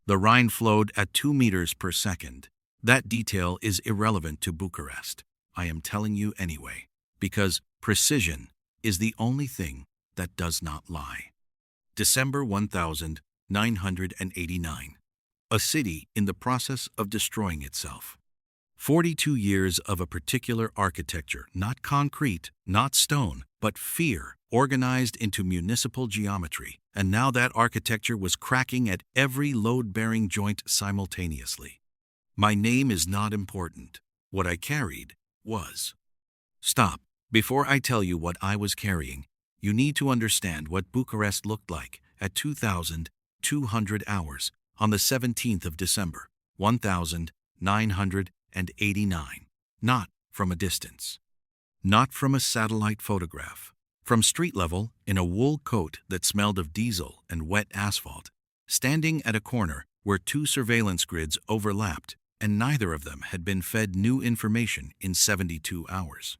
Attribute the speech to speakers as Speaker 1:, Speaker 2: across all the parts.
Speaker 1: The Rhine flowed at 2 meters per second. That detail is irrelevant to Bucharest. I am telling you anyway, because precision is the only thing that does not lie. December 1989. A city in the process of destroying itself. 42 years of a particular architecture, not concrete, not stone, but fear, organized into municipal geometry, and now that architecture was cracking at every load-bearing joint simultaneously. My name is not important. What I carried was. Stop. Before I tell you what I was carrying, you need to understand what Bucharest looked like at 2,200 hours on the 17th of December, 1989. Not from a distance. Not from a satellite photograph. From street level, in a wool coat that smelled of diesel and wet asphalt, standing at a corner where two surveillance grids overlapped, and neither of them had been fed new information in 72 hours.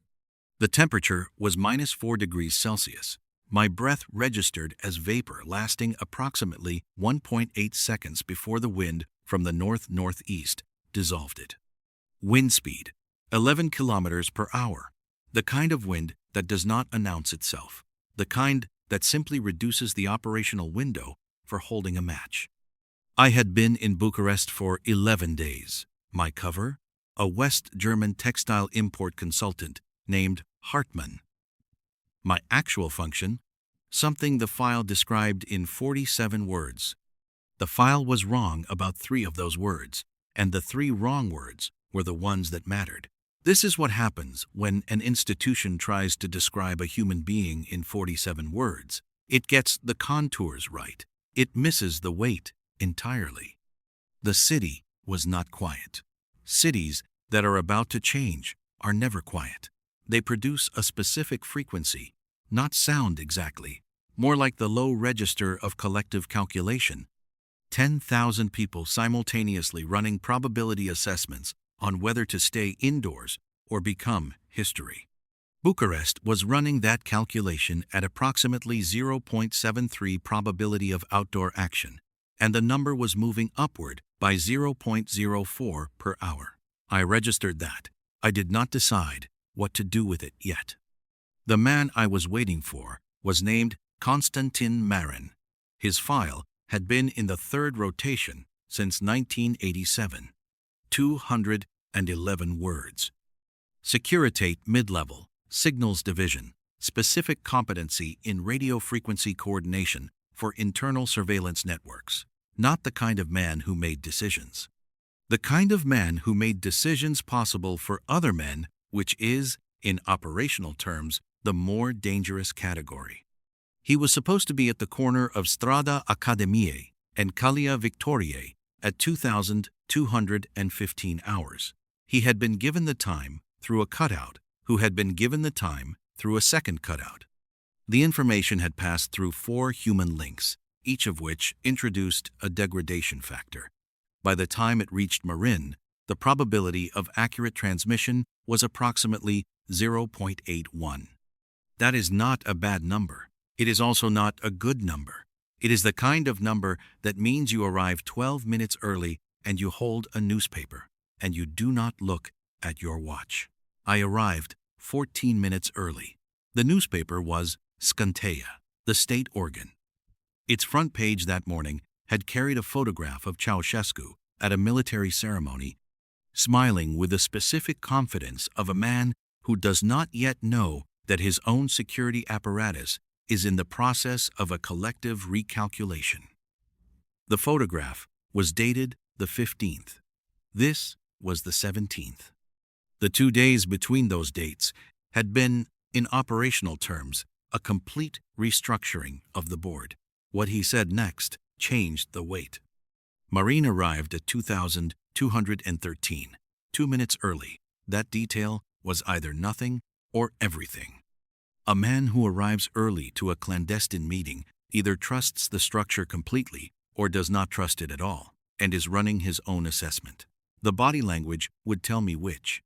Speaker 1: The temperature was -4 degrees Celsius. My breath registered as vapor lasting approximately 1.8 seconds before the wind from the north-northeast dissolved it. Wind speed, 11 kilometers per hour. The kind of wind that does not announce itself. The kind that simply reduces the operational window for holding a match. I had been in Bucharest for 11 days. My cover? A West German textile import consultant named Hartmann. My actual function? Something the file described in 47 words. The file was wrong about 3 of those words, and the 3 wrong words were the ones that mattered. This is what happens when an institution tries to describe a human being in 47 words. It gets the contours right. It misses the weight entirely. The city was not quiet. Cities that are about to change are never quiet. They produce a specific frequency, not sound exactly, more like the low register of collective calculation. 10,000 people simultaneously running probability assessments on whether to stay indoors or become history. Bucharest was running that calculation at approximately 0.73 probability of outdoor action, and the number was moving upward by 0.04 per hour. I registered that. I did not decide what to do with it yet. The man I was waiting for was named Constantin Marin. His file had been in the 3rd rotation since 1987. 211 words. Securitate mid-level, signals division, specific competency in radio frequency coordination for internal surveillance networks. Not the kind of man who made decisions. The kind of man who made decisions possible for other men, which is, in operational terms, the more dangerous category. He was supposed to be at the corner of Strada Academiei and Calia Victoriei at 2,215 hours. He had been given the time through a cutout, who had been given the time through a second cutout. The information had passed through 4 human links, each of which introduced a degradation factor. By the time it reached Marin, the probability of accurate transmission was approximately 0.81. That is not a bad number. It is also not a good number. It is the kind of number that means you arrive 12 minutes early and you hold a newspaper, and you do not look at your watch. I arrived 14 minutes early. The newspaper was Scanteia, the state organ. Its front page that morning had carried a photograph of Ceausescu at a military ceremony, smiling with the specific confidence of a man who does not yet know that his own security apparatus is in the process of a collective recalculation. The photograph was dated the 15th. This was the 17th. The 2 days between those dates had been, in operational terms, a complete restructuring of the board. What he said next changed the weight. Marin arrived at 2,213, 2 minutes early. That detail was either nothing or everything. A man who arrives early to a clandestine meeting either trusts the structure completely or does not trust it at all, and is running his own assessment. The body language would tell me which.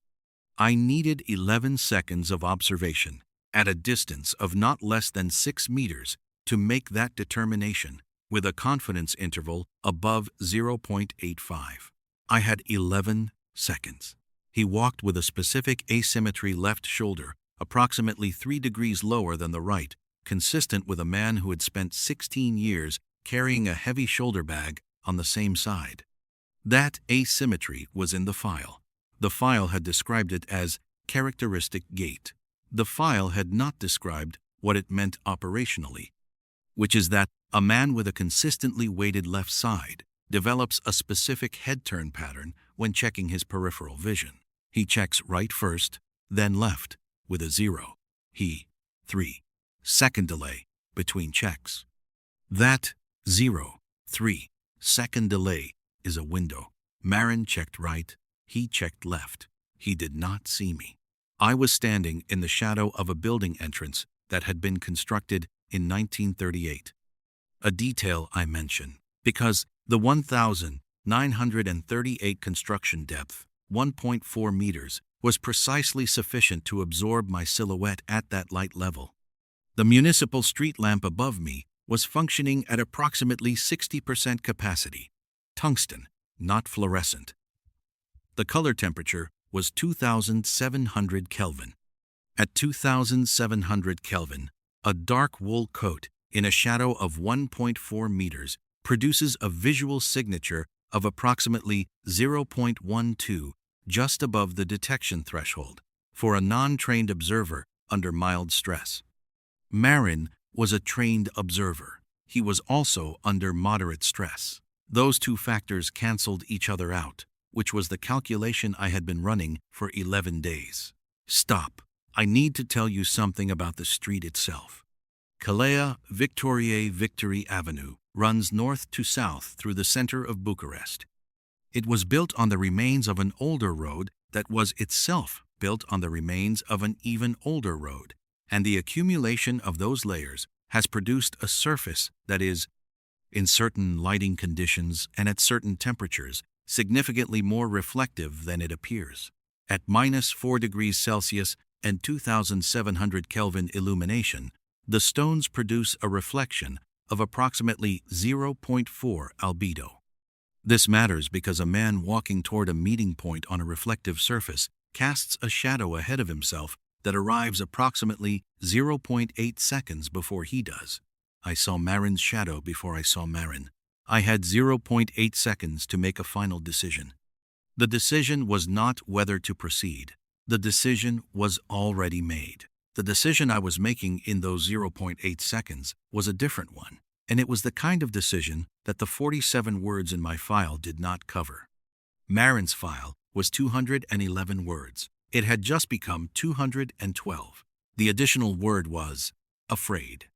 Speaker 1: I needed 11 seconds of observation at a distance of not less than 6 meters to make that determination with a confidence interval above 0.85. I had 11 seconds. He walked with a specific asymmetry left shoulder, approximately 3 degrees lower than the right, consistent with a man who had spent 16 years carrying a heavy shoulder bag on the same side. That asymmetry was in the file. The file had described it as characteristic gait. The file had not described what it meant operationally, which is that a man with a consistently weighted left side develops a specific head turn pattern when checking his peripheral vision. He checks right first, then left, with a 3-second delay between checks. That 3-second delay is a window. Marin checked right, he checked left. He did not see me. I was standing in the shadow of a building entrance that had been constructed in 1938. A detail I mention because the 1,938 construction depth, 1.4 meters, was precisely sufficient to absorb my silhouette at that light level. The municipal street lamp above me was functioning at approximately 60% capacity. Tungsten, not fluorescent. The color temperature was 2,700 Kelvin. At 2,700 Kelvin, a dark wool coat in a shadow of 1.4 meters produces a visual signature of approximately 0.12, just above the detection threshold, for a non-trained observer under mild stress. Marin was a trained observer. He was also under moderate stress. Those two factors canceled each other out, which was the calculation I had been running for 11 days. Stop. I need to tell you something about the street itself. Calea Victoriei Victory Avenue runs north to south through the center of Bucharest. It was built on the remains of an older road that was itself built on the remains of an even older road, and the accumulation of those layers has produced a surface that is, in certain lighting conditions and at certain temperatures, significantly more reflective than it appears. At -4 degrees Celsius and 2,700 Kelvin illumination, the stones produce a reflection of approximately 0.4 albedo. This matters because a man walking toward a meeting point on a reflective surface casts a shadow ahead of himself that arrives approximately 0.8 seconds before he does. I saw Marin's shadow before I saw Marin. I had 0.8 seconds to make a final decision. The decision was not whether to proceed. The decision was already made. The decision I was making in those 0.8 seconds was a different one, and it was the kind of decision that the 47 words in my file did not cover. Marin's file was 211 words. It had just become 212. The additional word was afraid.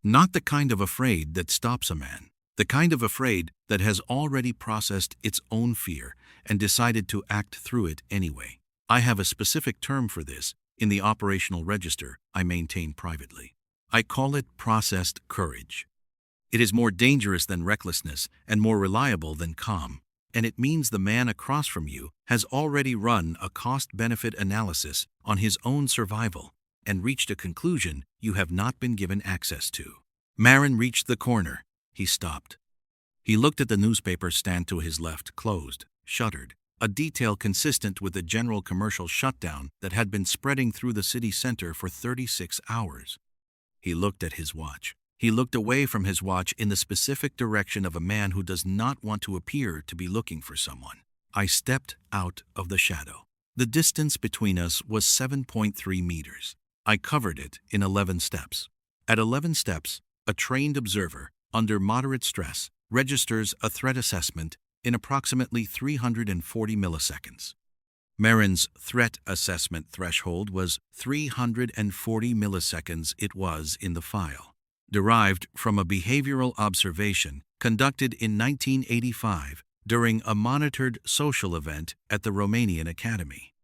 Speaker 1: Not the kind of afraid that stops a man. The kind of afraid that has already processed its own fear and decided to act through it anyway. I have a specific term for this in the operational register I maintain privately. I call it processed courage. It is more dangerous than recklessness and more reliable than calm, and it means the man across from you has already run a cost-benefit analysis on his own survival and reached a conclusion you have not been given access to. Marin reached the corner. He stopped. He looked at the newspaper stand to his left, closed, shuttered, a detail consistent with the general commercial shutdown that had been spreading through the city center for 36 hours. He looked at his watch. He looked away from his watch in the specific direction of a man who does not want to appear to be looking for someone. I stepped out of the shadow. The distance between us was 7.3 meters. I covered it in 11 steps. At 11 steps, a trained observer, under moderate stress, registers a threat assessment in approximately 340 milliseconds. Marin's threat assessment threshold was 340 milliseconds. It was in the file, derived from a behavioral observation conducted in 1985 during a monitored social event at the Romanian Academy.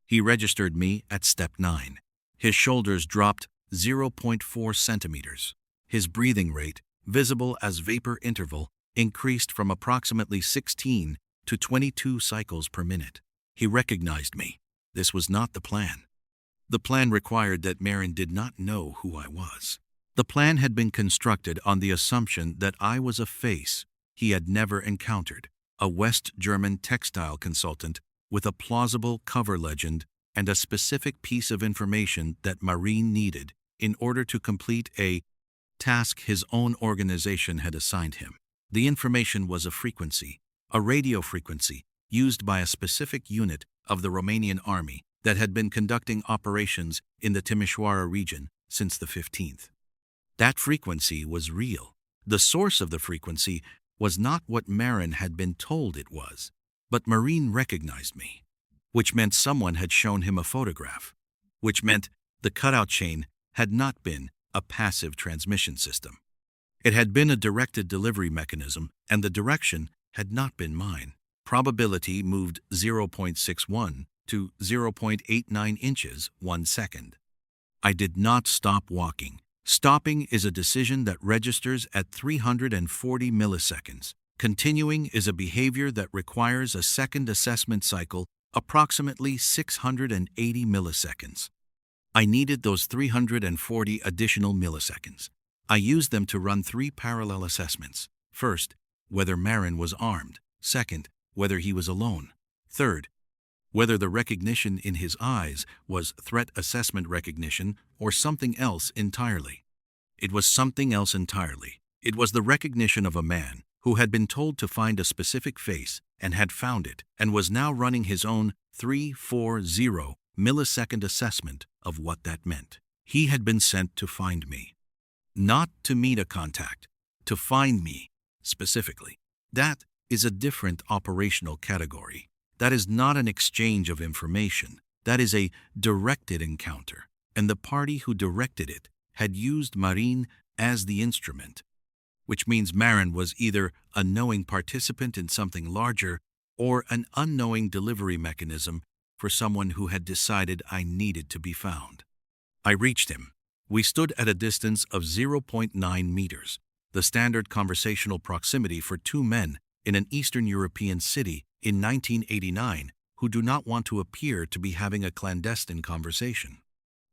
Speaker 1: He registered me at step 9. His shoulders dropped 0.4 centimeters. His breathing rate, visible as vapor interval, increased from approximately 16 to 22 cycles per minute. He recognized me. This was not the plan. The plan required that Marin did not know who I was. The plan had been constructed on the assumption that I was a face he had never encountered, a West German textile consultant with a plausible cover legend and a specific piece of information that Marine needed in order to complete a task his own organization had assigned him. The information was a frequency, a radio frequency, used by a specific unit of the Romanian army that had been conducting operations in the Timișoara region since the 15th. That frequency was real. The source of the frequency was not what Marin had been told it was, but Marine recognized me, which meant someone had shown him a photograph, which meant the cutout chain had not been a passive transmission system. It had been a directed delivery mechanism, and the direction had not been mine. Probability moved 0.61 to 0.89 inches 1 second. I did not stop walking. Stopping is a decision that registers at 340 milliseconds. Continuing is a behavior that requires a second assessment cycle, approximately 680 milliseconds. I needed those 340 additional milliseconds. I used them to run 3 parallel assessments. First, whether Marin was armed. Second, whether he was alone. Third, whether the recognition in his eyes was threat assessment recognition or something else entirely. It was something else entirely. It was the recognition of a man who had been told to find a specific face and had found it and was now running his own 340 millisecond assessment of what that meant. He had been sent to find me. Not to meet a contact, to find me specifically. That is a different operational category. That is not an exchange of information. That is a directed encounter, and the party who directed it had used Marine as the instrument, which means Marin was either a knowing participant in something larger or an unknowing delivery mechanism for someone who had decided I needed to be found. I reached him. We stood at a distance of 0.9 meters, the standard conversational proximity for 2 men in an Eastern European city in 1989 who do not want to appear to be having a clandestine conversation.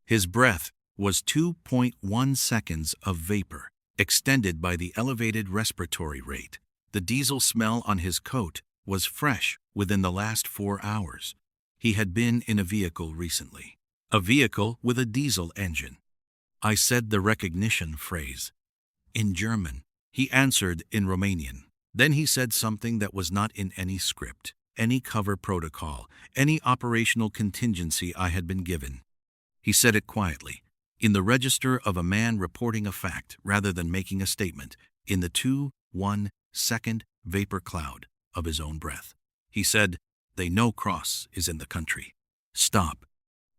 Speaker 1: His breath was 2.1 seconds of vapor, extended by the elevated respiratory rate. The diesel smell on his coat was fresh within the last 4 hours. He had been in a vehicle recently, a vehicle with a diesel engine. I said the recognition phrase. In German. He answered in Romanian. Then he said something that was not in any script, any cover protocol, any operational contingency I had been given. He said it quietly, in the register of a man reporting a fact rather than making a statement, in the 2-1 second vapor cloud of his own breath. He said, "They know Cross is in the country. Stop."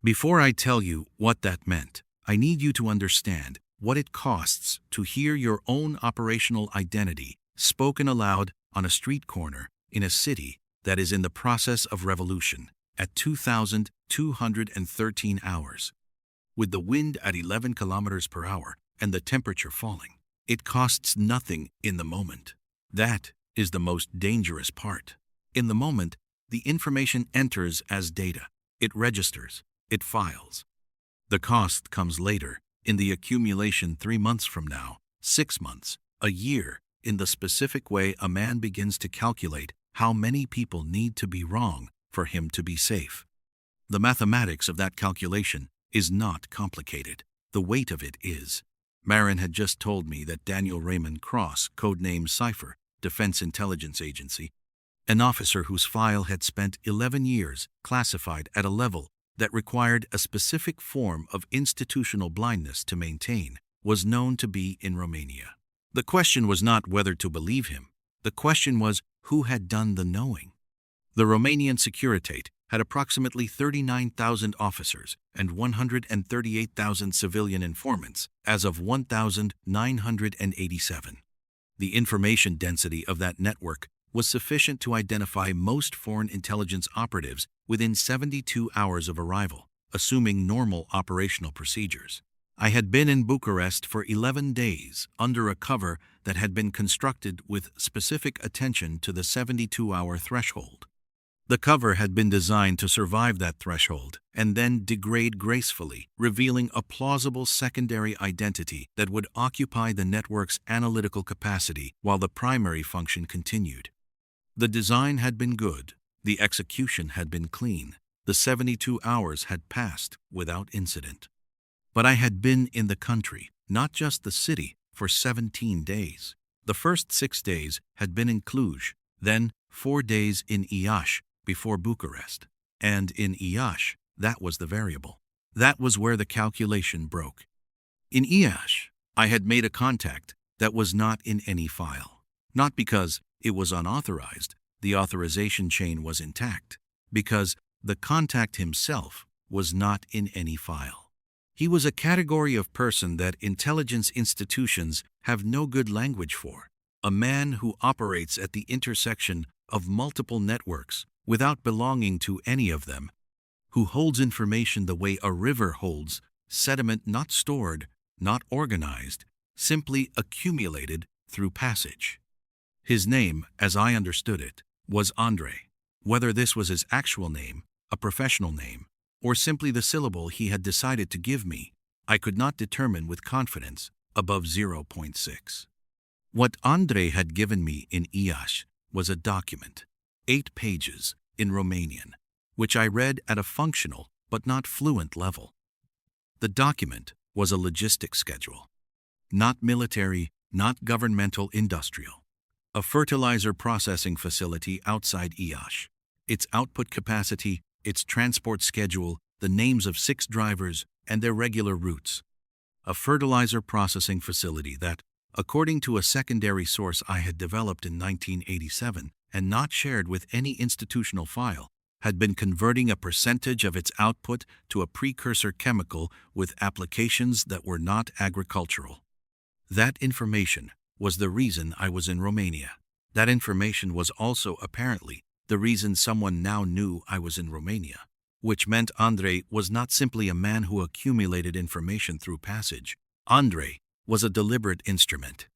Speaker 1: Before I tell you what that meant, I need you to understand what it costs to hear your own operational identity spoken aloud on a street corner in a city that is in the process of revolution at 2,213 hours. With the wind at 11 kilometers per hour and the temperature falling, it costs nothing in the moment. That is the most dangerous part. In the moment, the information enters as data. It registers. It files. The cost comes later, in the accumulation 3 months from now, 6 months, a year, in the specific way a man begins to calculate how many people need to be wrong for him to be safe. The mathematics of that calculation is not complicated. The weight of it is. Marin had just told me that Daniel Raymond Cross, codename Cypher, Defense Intelligence Agency, an officer whose file had spent 11 years classified at a level that required a specific form of institutional blindness to maintain, was known to be in Romania. The question was not whether to believe him. The question was who had done the knowing. The Romanian Securitate had approximately 39,000 officers and 138,000 civilian informants as of 1,987. The information density of that network was sufficient to identify most foreign intelligence operatives within 72 hours of arrival, assuming normal operational procedures. I had been in Bucharest for 11 days under a cover that had been constructed with specific attention to the 72-hour threshold. The cover had been designed to survive that threshold and then degrade gracefully, revealing a plausible secondary identity that would occupy the network's analytical capacity while the primary function continued. The design had been good, the execution had been clean, the 72 hours had passed without incident. But I had been in the country, not just the city, for 17 days. The first 6 days had been in Cluj, then 4 days in Iași before Bucharest. And in Iași, that was the variable. That was where the calculation broke. In Iași, I had made a contact that was not in any file. Not because it was unauthorized, the authorization chain was intact, because the contact himself was not in any file. He was a category of person that intelligence institutions have no good language for, a man who operates at the intersection of multiple networks without belonging to any of them, who holds information the way a river holds, sediment not stored, not organized, simply accumulated through passage. His name, as I understood it, was Andrei. Whether this was his actual name, a professional name, or simply the syllable he had decided to give me, I could not determine with confidence above 0.6. What Andrei had given me in Iași was a document, 8 pages, in Romanian, which I read at a functional but not fluent level. The document was a logistics schedule. Not military, not governmental, industrial. A fertilizer processing facility outside Iași. Its output capacity, its transport schedule, the names of 6 drivers, and their regular routes. A fertilizer processing facility that, according to a secondary source I had developed in 1987 and not shared with any institutional file, had been converting a percentage of its output to a precursor chemical with applications that were not agricultural. That information was the reason I was in Romania. That information was also, apparently, the reason someone now knew I was in Romania, which meant Andrei was not simply a man who accumulated information through passage. Andrei was a deliberate instrument.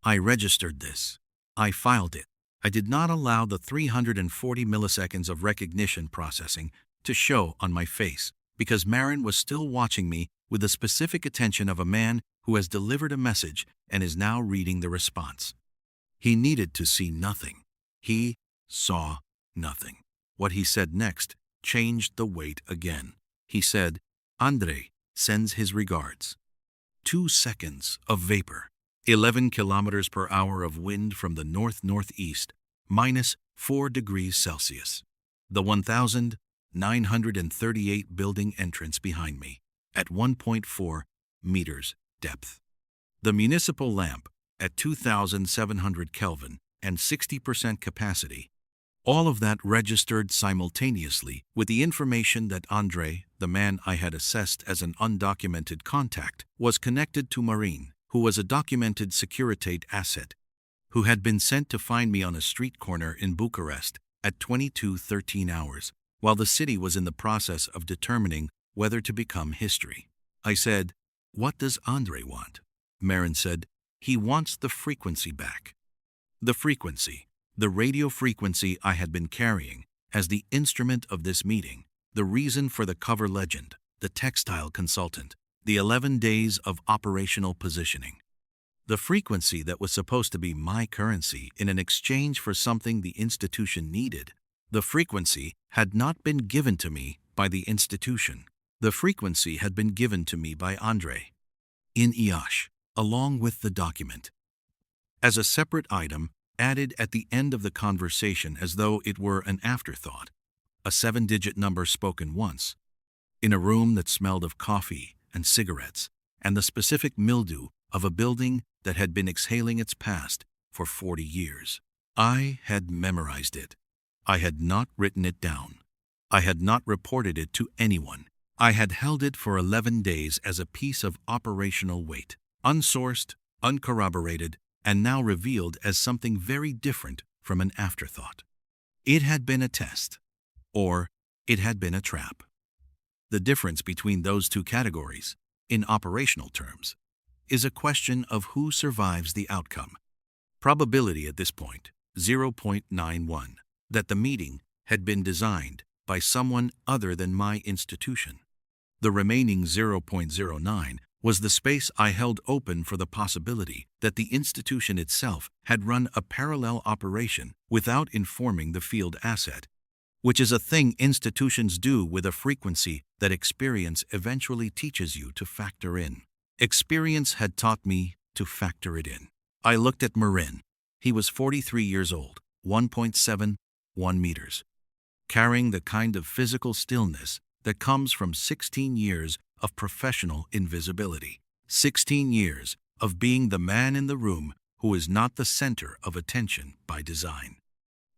Speaker 1: I registered this. I filed it. I did not allow the 340 milliseconds of recognition processing to show on my face because Marin was still watching me with the specific attention of a man who has delivered a message and is now reading the response. He needed to see nothing. He saw nothing. What he said next changed the weight again. He said, Andrei sends his regards. 2 seconds of vapor. 11 kilometers per hour of wind from the north-northeast, -4 degrees Celsius. The 1,938 building entrance behind me, at 1.4 meters depth. The municipal lamp at 2,700 Kelvin and 60% capacity. All of that registered simultaneously with the information that Andrei, the man I had assessed as an undocumented contact, was connected to Marin, who was a documented Securitate asset, who had been sent to find me on a street corner in Bucharest at 22:13 hours, while the city was in the process of determining whether to become history. I said, "What does Andrei want?" Marin said, "He wants the frequency back." The frequency, the radio frequency I had been carrying as the instrument of this meeting, the reason for the cover legend, the textile consultant, the 11 days of operational positioning. The frequency that was supposed to be my currency in an exchange for something the institution needed. The frequency had not been given to me by the institution. The frequency had been given to me by Andrei. In Iași, along with the document. As a separate item, added at the end of the conversation as though it were an afterthought. A 7-digit number spoken once. In a room that smelled of coffee and cigarettes, and the specific mildew of a building that had been exhaling its past for 40 years. I had memorized it. I had not written it down. I had not reported it to anyone. I had held it for 11 days as a piece of operational weight, unsourced, uncorroborated, and now revealed as something very different from an afterthought. It had been a test, or it had been a trap. The difference between those two categories, in operational terms, is a question of who survives the outcome. Probability at this point, 0.91, that the meeting had been designed by someone other than my institution. The remaining 0.09 was the space I held open for the possibility that the institution itself had run a parallel operation without informing the field asset, which is a thing institutions do with a frequency that experience eventually teaches you to factor in. Experience had taught me to factor it in. I looked at Marin. He was 43 years old, 1.71 meters, carrying the kind of physical stillness that comes from 16 years of professional invisibility. 16 years of being the man in the room who is not the center of attention by design.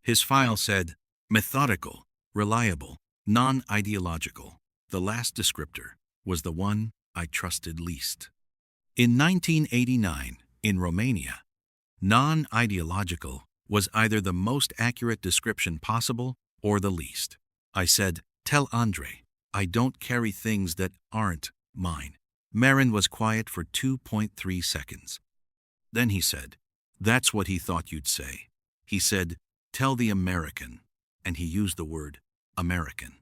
Speaker 1: His file said, methodical, reliable, non-ideological. The last descriptor was the one I trusted least. In 1989, in Romania, non-ideological was either the most accurate description possible or the least. I said, tell Andre, I don't carry things that aren't mine. Marin was quiet for 2.3 seconds. Then he said, that's what he thought you'd say. He said, tell the American, and he used the word American,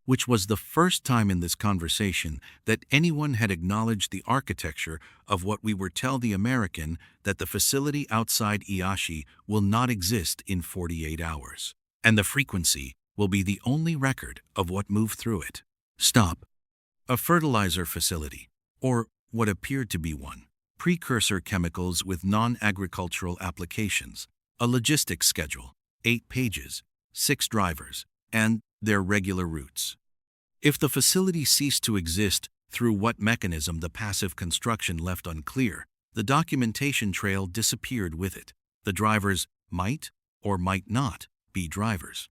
Speaker 1: which was the first time in this conversation that anyone had acknowledged the architecture of what we were tell the American that the facility outside Iași will not exist in 48 hours, and the frequency will be the only record of what moved through it. Stop. A fertilizer facility, or what appeared to be one. Precursor chemicals with non-agricultural applications. A logistics schedule, 8 pages, 6 drivers, and their regular routes. If the facility ceased to exist through what mechanism the passive construction left unclear, the documentation trail disappeared with it. The drivers might or might not be drivers.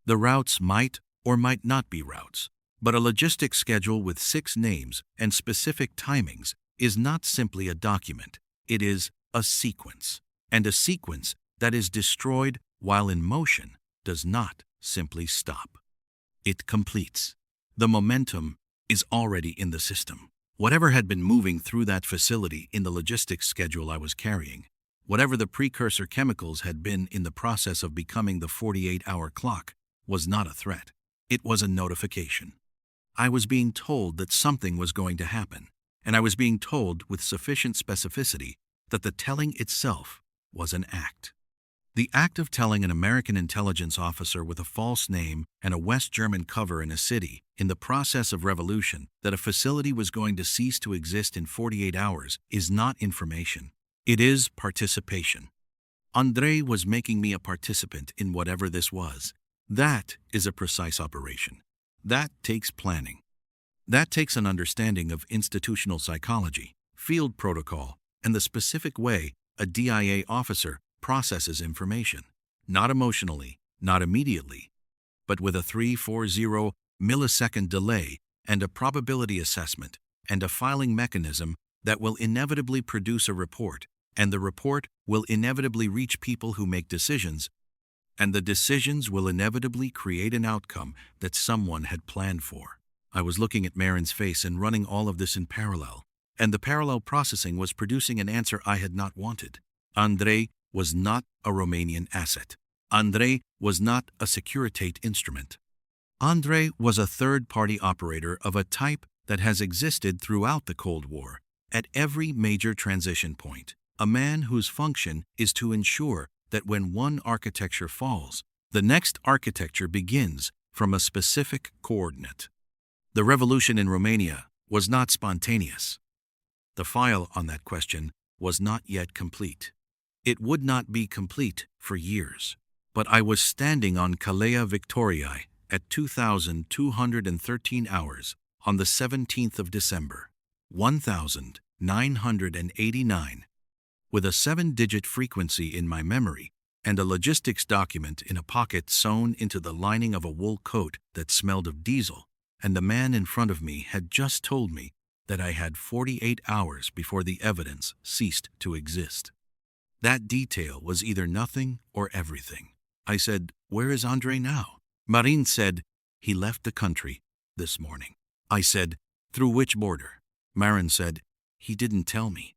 Speaker 1: The routes might or might not be routes. But a logistics schedule with 6 names and specific timings is not simply a document. It is a sequence. And a sequence that is destroyed while in motion does not simply stop. It completes. The momentum is already in the system. Whatever had been moving through that facility in the logistics schedule I was carrying, whatever the precursor chemicals had been in the process of becoming the 48-hour clock, was not a threat. It was a notification. I was being told that something was going to happen, and I was being told with sufficient specificity that the telling itself was an act. The act of telling an American intelligence officer with a false name and a West German cover in a city in the process of revolution that a facility was going to cease to exist in 48 hours is not information. It is participation. Andrei was making me a participant in whatever this was. That is a precise operation. That takes planning. That takes an understanding of institutional psychology, field protocol, and the specific way a DIA officer processes information, not emotionally, not immediately, but with a 340 millisecond delay and a probability assessment and a filing mechanism that will inevitably produce a report, and the report will inevitably reach people who make decisions, and the decisions will inevitably create an outcome that someone had planned for. I was looking at Marin's face and running all of this in parallel, and the parallel processing was producing an answer I had not wanted. Andrei was not a Romanian asset. Andrei was not a Securitate instrument. Andrei was a third-party operator of a type that has existed throughout the Cold War, at every major transition point. A man whose function is to ensure that when one architecture falls, the next architecture begins from a specific coordinate. The revolution in Romania was not spontaneous. The file on that question was not yet complete. It would not be complete for years. But I was standing on Calea Victoriei at 2,213 hours on the 17th of December, 1989, with a 7-digit frequency in my memory and a logistics document in a pocket sewn into the lining of a wool coat that smelled of diesel, and the man in front of me had just told me that I had 48 hours before the evidence ceased to exist. That detail was either nothing or everything. I said, "Where is Andrei now?" Marin said, "He left the country this morning." I said, "Through which border?" Marin said, "He didn't tell me."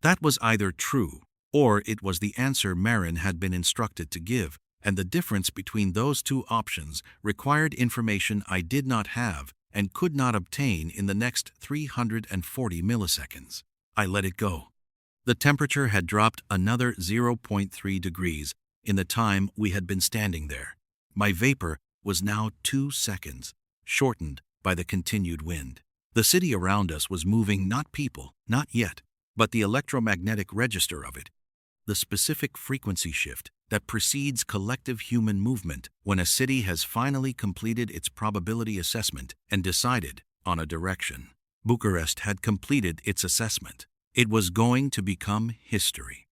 Speaker 1: That was either true, or it was the answer Marin had been instructed to give, and the difference between those two options required information I did not have and could not obtain in the next 340 milliseconds. I let it go. The temperature had dropped another 0.3 degrees in the time we had been standing there. My vapor was now 2 seconds, shortened by the continued wind. The city around us was moving not people, not yet, but the electromagnetic register of it, the specific frequency shift that precedes collective human movement when a city has finally completed its probability assessment and decided on a direction. Bucharest had completed its assessment. It was going to become history.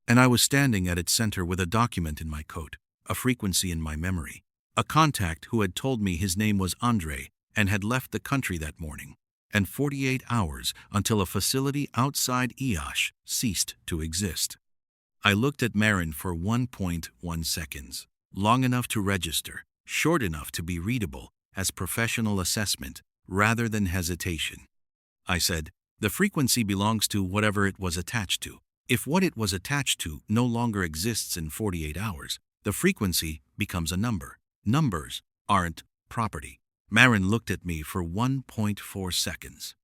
Speaker 1: And I was standing at its center with a document in my coat, a frequency in my memory, a contact who had told me his name was Andre and had left the country that morning, and 48 hours until a facility outside Iași ceased to exist. I looked at Marin for 1.1 seconds, long enough to register, short enough to be readable as professional assessment rather than hesitation. I said, "The frequency belongs to whatever it was attached to. If what it was attached to no longer exists in 48 hours, the frequency becomes a number. Numbers aren't property." Marin looked at me for 1.4 seconds.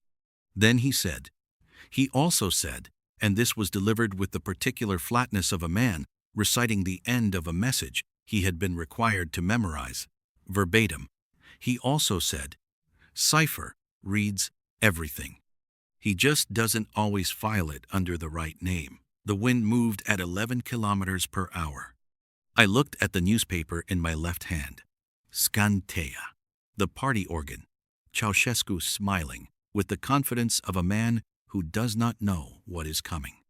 Speaker 1: Then he also said, and this was delivered with the particular flatness of a man reciting the end of a message he had been required to memorize, verbatim. He also said, "Cipher reads everything. He just doesn't always file it under the right name." The wind moved at 11 kilometers per hour. I looked at the newspaper in my left hand. Scantea, the party organ. Ceausescu smiling, with the confidence of a man who does not know what is coming.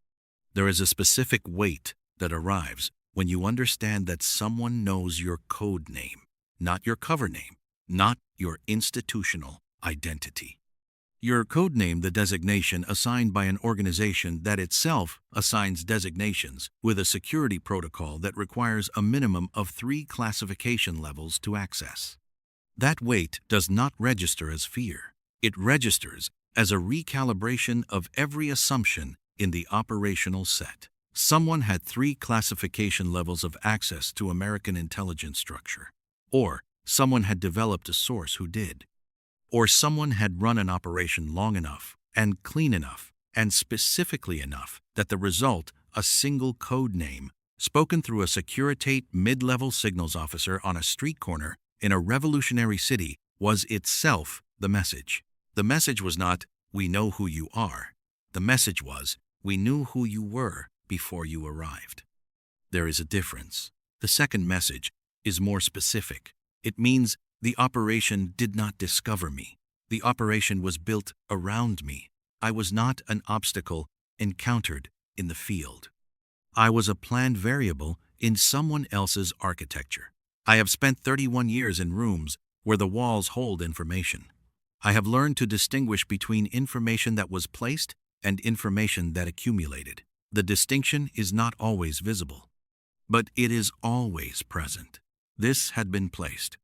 Speaker 1: There is a specific weight that arrives when you understand that someone knows your code name, not your cover name, not your institutional identity. Your code name, the designation assigned by an organization that itself assigns designations with a security protocol that requires a minimum of 3 classification levels to access. That weight does not register as fear. It registers as a recalibration of every assumption in the operational set. Someone had 3 classification levels of access to American intelligence structure. Or someone had developed a source who did. Or someone had run an operation long enough and clean enough and specifically enough that the result, a single code name, spoken through a Securitate mid-level signals officer on a street corner in a revolutionary city, was itself the message. The message was not, "We know who you are." The message was, "We knew who you were before you arrived." There is a difference. The second message is more specific. It means the operation did not discover me. The operation was built around me. I was not an obstacle encountered in the field. I was a planned variable in someone else's architecture. I have spent 31 years in rooms where the walls hold information. I have learned to distinguish between information that was placed and information that accumulated. The distinction is not always visible, but it is always present. This had been placed.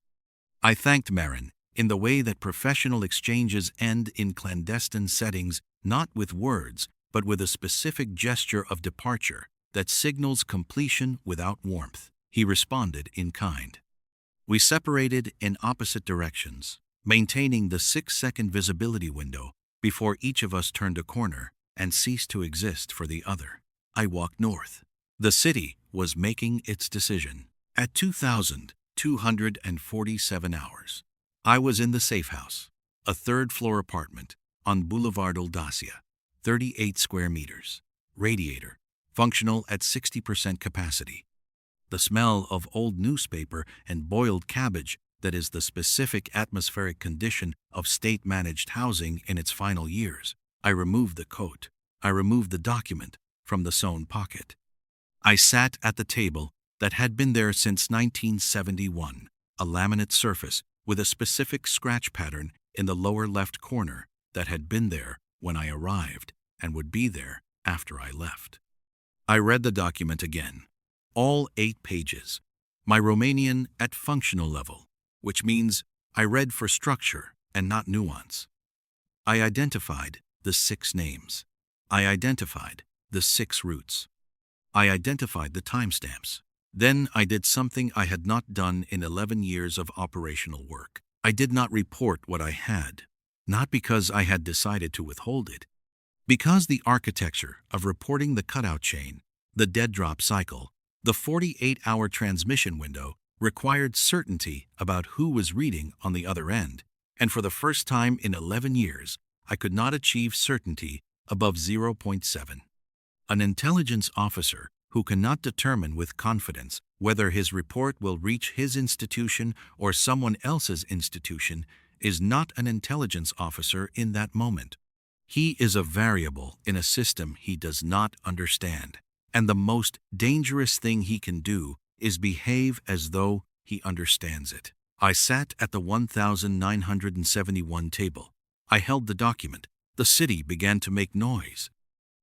Speaker 1: I thanked Marin in the way that professional exchanges end in clandestine settings, not with words, but with a specific gesture of departure that signals completion without warmth. He responded in kind. We separated in opposite directions, maintaining the 6-second visibility window before each of us turned a corner and ceased to exist for the other. I walked north. The city was making its decision. At 2,247 hours, I was in the safe house, a 3rd-floor apartment on Boulevard Oldasia, 38 square meters, radiator, functional at 60% capacity. The smell of old newspaper and boiled cabbage that is the specific atmospheric condition of state-managed housing in its final years. I removed the coat. I removed the document from the sewn pocket. I sat at the table that had been there since 1971, a laminate surface with a specific scratch pattern in the lower left corner that had been there when I arrived and would be there after I left. I read the document again, all 8 pages, my Romanian at functional level, which means I read for structure and not nuance. I identified the 6 names. I identified the 6 routes. I identified the timestamps. Then I did something I had not done in 11 years of operational work. I did not report what I had, not because I had decided to withhold it, because the architecture of reporting the cutout chain, the dead drop cycle, the 48-hour transmission window required certainty about who was reading on the other end, and for the first time in 11 years, I could not achieve certainty above 0.7. An intelligence officer who cannot determine with confidence whether his report will reach his institution or someone else's institution is not an intelligence officer in that moment. He is a variable in a system he does not understand, and the most dangerous thing he can do is behave as though he understands it. I sat at the 1971 table. I held the document. The city began to make noise.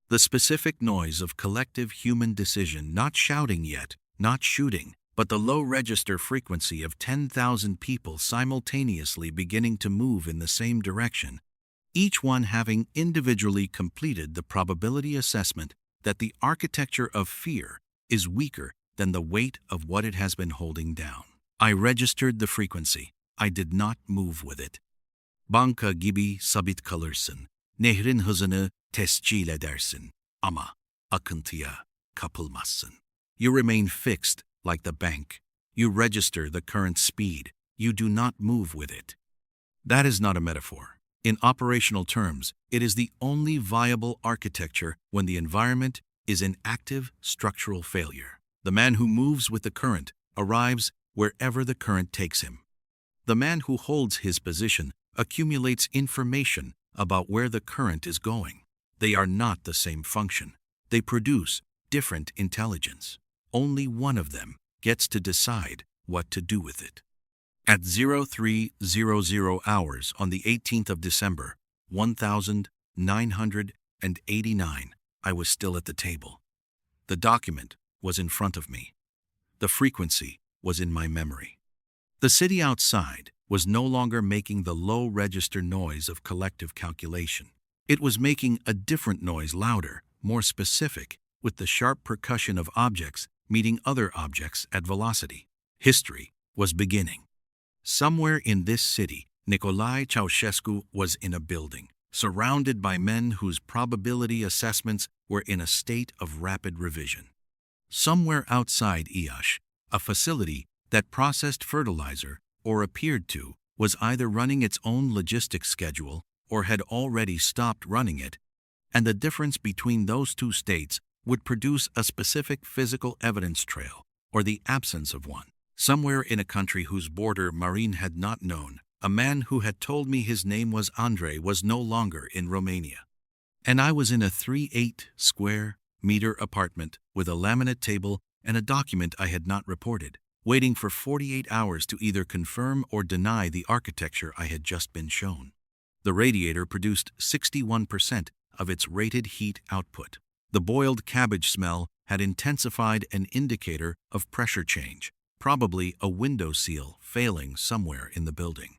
Speaker 1: The specific noise of collective human decision, not shouting yet, not shooting, but the low register frequency of 10,000 people simultaneously beginning to move in the same direction, each one having individually completed the probability assessment that the architecture of fear is weaker than the weight of what it has been holding down. I registered the frequency. I did not move with it. Banka gibi sabit kalırsın. Nehrin hızını tescil edersin. Ama akıntıya kapılmazsın. You remain fixed like the bank. You register the current speed. You do not move with it. That is not a metaphor. In operational terms, it is the only viable architecture when the environment is in active structural failure. The man who moves with the current arrives wherever the current takes him. The man who holds his position accumulates information about where the current is going. They are not the same function. They produce different intelligence. Only one of them gets to decide what to do with it. At 0300 hours on the 18th of December, 1989, I was still at the table. The document was in front of me. The frequency was in my memory. The city outside was no longer making the low register noise of collective calculation. It was making a different noise, louder, more specific, with the sharp percussion of objects meeting other objects at velocity. History was beginning. Somewhere in this city, Nicolae Ceausescu was in a building, surrounded by men whose probability assessments were in a state of rapid revision. Somewhere outside Iași, a facility that processed fertilizer, or appeared to, was either running its own logistics schedule or had already stopped running it, and the difference between those two states would produce a specific physical evidence trail, or the absence of one. Somewhere in a country whose border Marin had not known, a man who had told me his name was Andrei was no longer in Romania. And I was in a 3.8 square meter apartment with a laminate table and a document I had not reported, waiting for 48 hours to either confirm or deny the architecture I had just been shown. The radiator produced 61% of its rated heat output. The boiled cabbage smell had intensified an indicator of pressure change, probably a window seal failing somewhere in the building.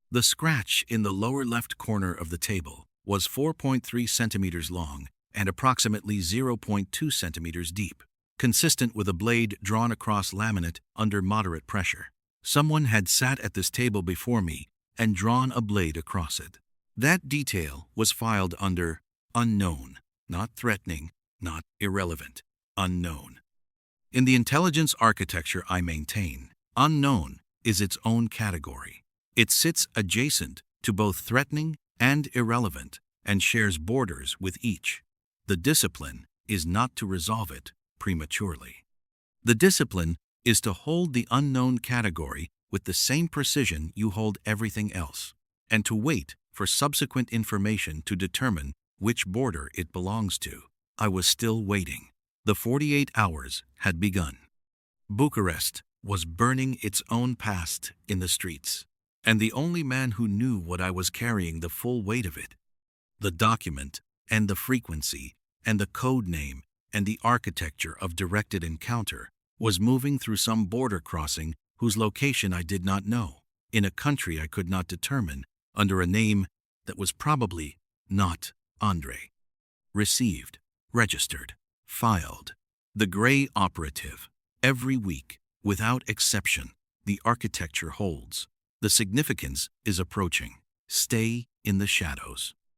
Speaker 1: The scratch in the lower left corner of the table was 4.3 centimeters long and approximately 0.2 centimeters deep, consistent with a blade drawn across laminate under moderate pressure. Someone had sat at this table before me and drawn a blade across it. That detail was filed under unknown, not threatening, not irrelevant, unknown. In the intelligence architecture I maintain, unknown is its own category. It sits adjacent to both threatening and irrelevant and shares borders with each. The discipline is not to resolve it prematurely. The discipline is to hold the unknown category with the same precision you hold everything else, and to wait for subsequent information to determine which border it belongs to. I was still waiting. The 48 hours had begun. Bucharest was burning its own past in the streets, and the only man who knew what I was carrying the full weight of it. The document and the frequency and the code name and the architecture of directed encounter was moving through some border crossing whose location I did not know, in a country I could not determine, under a name that was probably not Andrei. Received, registered, filed. The gray operative, Every week, without exception, the architecture holds. The significance is approaching. Stay in the shadows.